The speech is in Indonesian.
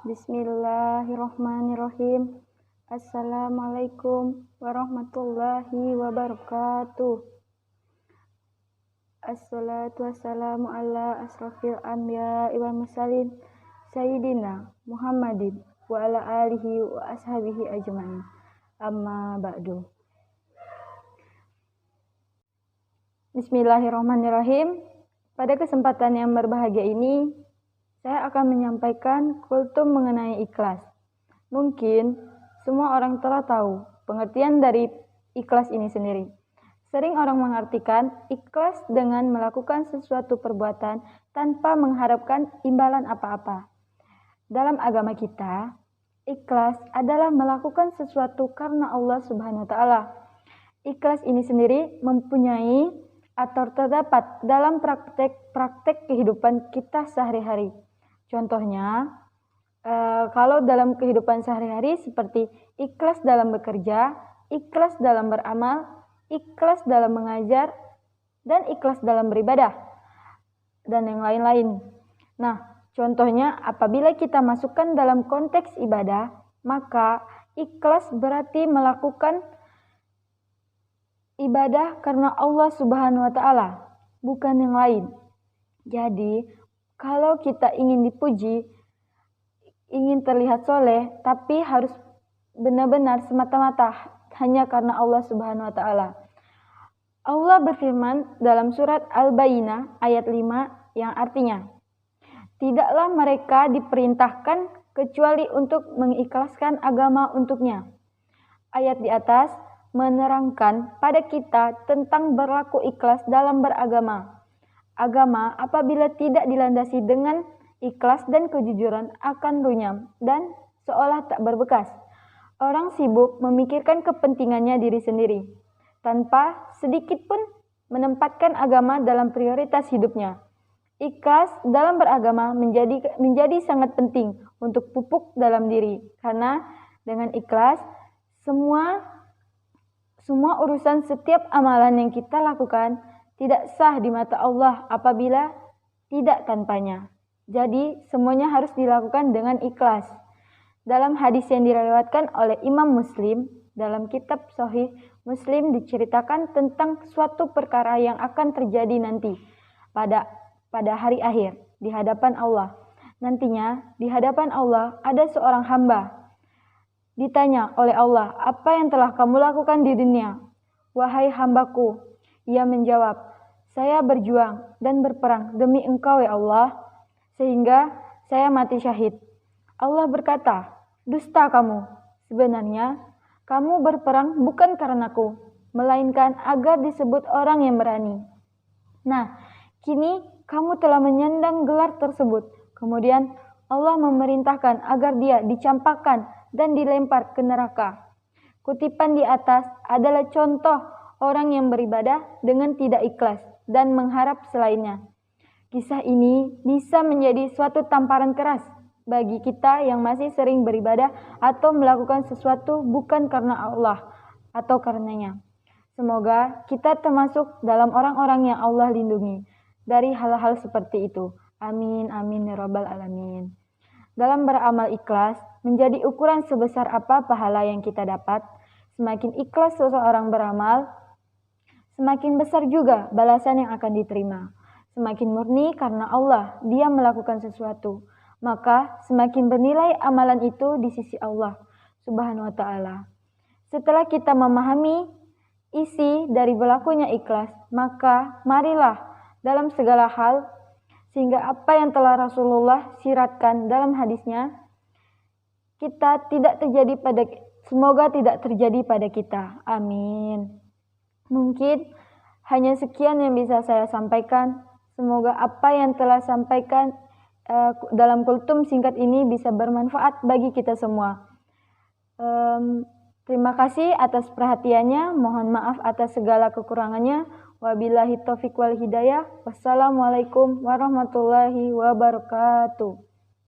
Bismillahirrahmanirrahim. Assalamualaikum warahmatullahi wabarakatuh. Assalatu wassalamu ala asrafil anbiya wal mursalin Sayyidina Muhammadin wa ala alihi wa ashabihi ajma'in. Amma ba'du. Bismillahirrahmanirrahim. Pada kesempatan yang berbahagia ini, saya akan menyampaikan kultum mengenai ikhlas. Mungkin semua orang telah tahu pengertian dari ikhlas ini sendiri. Sering orang mengartikan ikhlas dengan melakukan sesuatu perbuatan tanpa mengharapkan imbalan apa-apa. Dalam agama kita, ikhlas adalah melakukan sesuatu karena Allah Subhanahu wa Ta'ala. Ikhlas ini sendiri mempunyai atau terdapat dalam praktek kehidupan kita sehari-hari. Contohnya, kalau dalam kehidupan sehari-hari seperti ikhlas dalam bekerja, ikhlas dalam beramal, ikhlas dalam mengajar, dan ikhlas dalam beribadah, dan yang lain-lain. Nah, contohnya apabila kita masukkan dalam konteks ibadah, maka ikhlas berarti melakukan ibadah karena Allah Subhanahu wa Ta'ala, bukan yang lain. Jadi, kalau kita ingin dipuji, ingin terlihat soleh, tapi harus benar-benar semata-mata hanya karena Allah Subhanahu wa Ta'ala. Allah berfirman dalam surat Al-Bayyinah ayat 5 yang artinya, tidaklah mereka diperintahkan kecuali untuk mengikhlaskan agama untuknya. Ayat di atas menerangkan pada kita tentang berlaku ikhlas dalam beragama. Agama apabila tidak dilandasi dengan ikhlas dan kejujuran akan runyam dan seolah tak berbekas. Orang sibuk memikirkan kepentingannya diri sendiri, tanpa sedikit pun menempatkan agama dalam prioritas hidupnya. Ikhlas dalam beragama menjadi sangat penting untuk pupuk dalam diri, karena dengan ikhlas semua urusan setiap amalan yang kita lakukan tidak sah di mata Allah apabila tidak tanpanya. Jadi semuanya harus dilakukan dengan ikhlas. Dalam hadis yang diriwayatkan oleh Imam Muslim, dalam kitab Sahih Muslim diceritakan tentang suatu perkara yang akan terjadi nanti pada hari akhir di hadapan Allah. Nantinya di hadapan Allah ada seorang hamba. Ditanya oleh Allah, apa yang telah kamu lakukan di dunia? Wahai hambaku, ia menjawab, saya berjuang dan berperang demi engkau ya Allah, sehingga saya mati syahid. Allah berkata, dusta kamu, sebenarnya kamu berperang bukan karenaku, melainkan agar disebut orang yang berani. Nah, kini kamu telah menyandang gelar tersebut. Kemudian Allah memerintahkan agar dia dicampakkan dan dilempar ke neraka. Kutipan di atas adalah contoh orang yang beribadah dengan tidak ikhlas dan mengharap selainnya. Kisah ini bisa menjadi suatu tamparan keras bagi kita yang masih sering beribadah atau melakukan sesuatu bukan karena Allah atau karenanya. Semoga kita termasuk dalam orang-orang yang Allah lindungi dari hal-hal seperti itu. Amin, amin, ya rabbal alamin. Dalam beramal ikhlas menjadi ukuran sebesar apa pahala yang kita dapat. Semakin ikhlas seseorang beramal, semakin besar juga balasan yang akan diterima. Semakin murni karena Allah dia melakukan sesuatu, maka semakin bernilai amalan itu di sisi Allah Subhanahu wa Ta'ala. Setelah kita memahami isi dari berlakunya ikhlas, maka marilah dalam segala hal, sehingga apa yang telah Rasulullah siratkan dalam hadisnya, semoga tidak terjadi pada kita. Amin. Mungkin hanya sekian yang bisa saya sampaikan. Semoga apa yang telah sampaikan dalam kultum singkat ini bisa bermanfaat bagi kita semua. Terima kasih atas perhatiannya. Mohon maaf atas segala kekurangannya. Wabillahi taufiq wal hidayah. Wassalamualaikum warahmatullahi wabarakatuh.